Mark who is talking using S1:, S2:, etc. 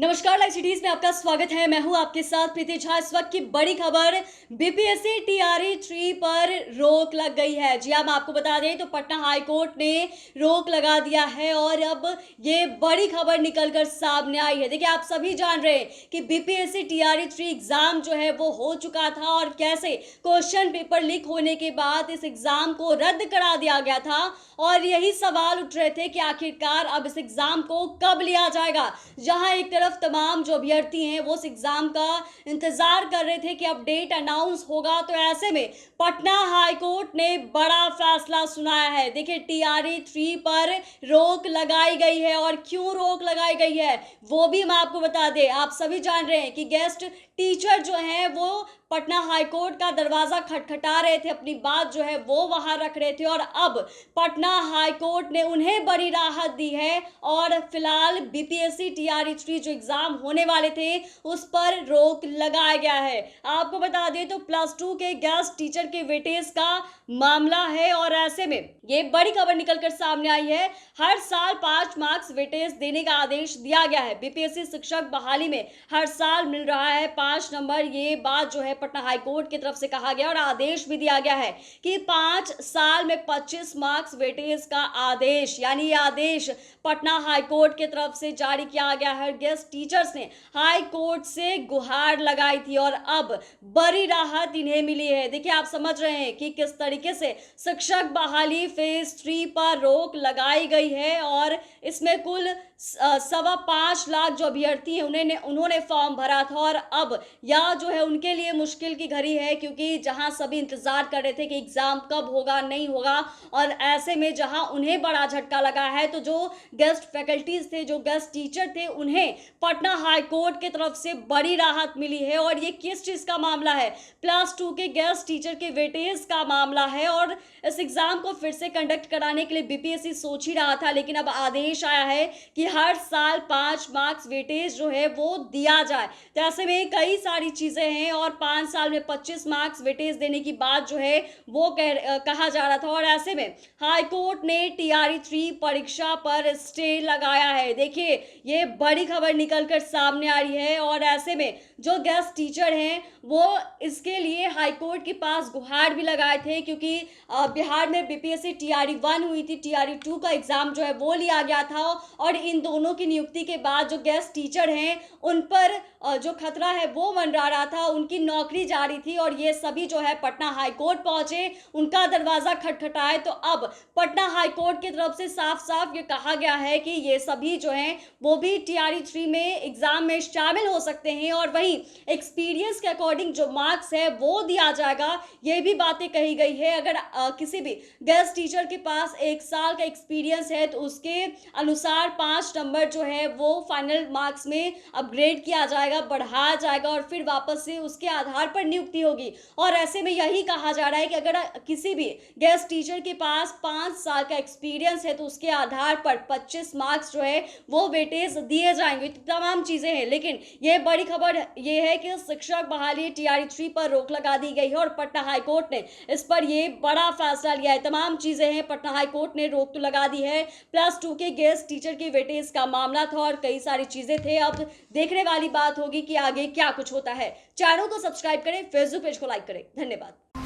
S1: नमस्कार, live cities में आपका स्वागत है। मैं हूं आपके साथ प्रीति झा। इस वक्त की बड़ी खबर, बीपीएससी टीआरई 3 पर रोक लग गई है। जी हां, मैं आपको बता दें तो पटना हाई कोर्ट ने रोक लगा दिया है और अब ये बड़ी खबर निकलकर सामने आई है। देखिए, आप सभी जान रहे हैं कि बीपीएससी टीआरई 3 एग्जाम जो है वो हो चुका था और कैसे क्वेश्चन पेपर लीक होने के बाद इस एग्जाम को रद्द करा दिया गया था और यही सवाल उठ रहे थे कि आखिरकार अब इस एग्जाम को कब लिया जाएगा। जहां एक तरफ तमाम जो अभ्यर्थी हैं वो इस एग्जाम का इंतजार कर रहे थे कि अपडेट अनाउंस होगा, तो ऐसे में पटना हाई कोर्ट ने बड़ा फैसला सुनाया है। देखिए, टीआरई 3 पर रोक लगाई गई है और क्यों रोक लगाई गई है वो भी हम आपको बता दें। आप सभी जान रहे हैं कि गेस्ट टीचर जो हैं वो पटना हाई कोर्ट का दरवाजा खटखटा रहे थे, अपनी बात जो है वो वहां रख रहे थे और अब पटना हाई कोर्ट ने उन्हें बड़ी राहत दी है और फिलहाल बीपीएससी टीआरई 3 जो एग्जाम होने वाले थे उस पर रोक लगाया गया है। आपको बता दें तो +2 के गेस्ट टीचर के वेटेज का मामला है और ऐसे में ये बड़ी खबर निकलकर सामने आई है। हर साल 5 मार्क्स वेटेज देने का आदेश दिया गया है। बीपीएससी शिक्षक बहाली में हर साल मिल रहा है 5 नंबर। ये बात जो है पटना हाई कोर्ट की तरफ से कहा गया और आदेश भी दिया गया है कि 5 साल में 25 मार्क्स वेटेज का आदेश, यानी ये आदेश पटना हाई कोर्ट की तरफ से जारी किया गया है। गेस्ट टीचर्स ने हाई कोर्ट से गुहार लगाई थी और अब बड़ी राहत इन्हें मिली है। देखिए, आप समझ रहे हैं कि किस तरीके से शिक्षक बहाली फेज 3 पर रोक लगाई गई है और इसमें कुल 5.25 लाख जो अभ्यर्थी हैं उन्होंने फॉर्म भरा था और अब यह जो है उनके लिए मुश्किल की घड़ी है, क्योंकि जहां सभी इंतजार कर रहे थे कि एग्जाम कब होगा नहीं होगा और ऐसे में जहां उन्हें बड़ा झटका लगा है, तो जो गेस्ट फैकल्टीज थे, जो गेस्ट टीचर थे, उन्हें पटना हाई कोर्ट की तरफ से बड़ी राहत मिली है। और ये किस चीज का मामला है? +2 के गेस्ट टीचर के वेटेज का मामला है और इस एग्जाम को फिर से कंडक्ट कराने के लिए बीपीएससी सोच ही रहा था, लेकिन अब आदेश आया है कि हर साल 5 मार्क्स वेटेज जो है वो दिया जाए। तो ऐसे में कई सारी चीजें हैं और 5 साल में 25 मार्क्स वेटेज देने की बात जो है वो कहा जा रहा था और ऐसे में हाई कोर्ट ने टीआरई 3 परीक्षा पर स्टे लगाया है। देखिए, ये बड़ी खबर निकलकर सामने आ रही है और ऐसे में जो गेस्ट टीचर हैं वो इसके लिए हाई कोर्ट के पास गुहार भी लगाए थे, क्योंकि बिहार में बीपीएससी टीआरई 1 हुई थी, टीआरई 2 का एग्जाम जो है वो लिया गया था और इन दोनों की नियुक्ति के बाद जो गेस्ट टीचर हैं उन पर जो खतरा है वो मंडरा रहा था, उनकी नौकरी जा रही थी और ये सभी जो है पटना हाई कोर्ट पहुंचे, उनका दरवाजा खटखटाए। तो अब पटना हाई कोर्ट की तरफ से साफ साफ ये कहा गया है कि ये सभी जो हैं वो भी टीआरई 3 में एग्जाम में शामिल हो सकते हैं और वहीं एक्सपीरियंस के अकॉर्डिंग जो मार्क्स है वो दिया जाएगा। ये भी बातें कही गई है, अगर किसी भी गेस्ट टीचर के पास 1 साल का एक्सपीरियंस है तो उसके अनुसार 5 नंबर जो है वो फाइनल मार्क्स में अपग्रेड किया जाएगा, बढ़ाया जाएगा और फिर वापस से उसके आधार पर नियुक्ति होगी। और ऐसे में यही कहा जा रहा है कि अगर किसी भी गेस्ट टीचर के पास 5 साल का एक्सपीरियंस है तो उसके आधार पर 25 मार्क्स जो है वो वेटेज दिए जाएंगे। तमाम चीजें हैं, लेकिन ये बड़ी खबर ये है कि शिक्षक बहाली टीआरई 3 पर रोक लगा दी गई है और पटना हाई कोर्ट ने इस पर ये बड़ा फैसला लिया है। तमाम चीजें हैं, पटना हाई कोर्ट ने रोक तो लगा दी है। +2 के गेस्ट टीचर के वेटेज का मामला था और कई सारी चीजें थे। अब देखने वाली बात होगी कि आगे क्या कुछ होता है। चैनल को सब्सक्राइब करें, फेसबुक पेज को लाइक करें। धन्यवाद।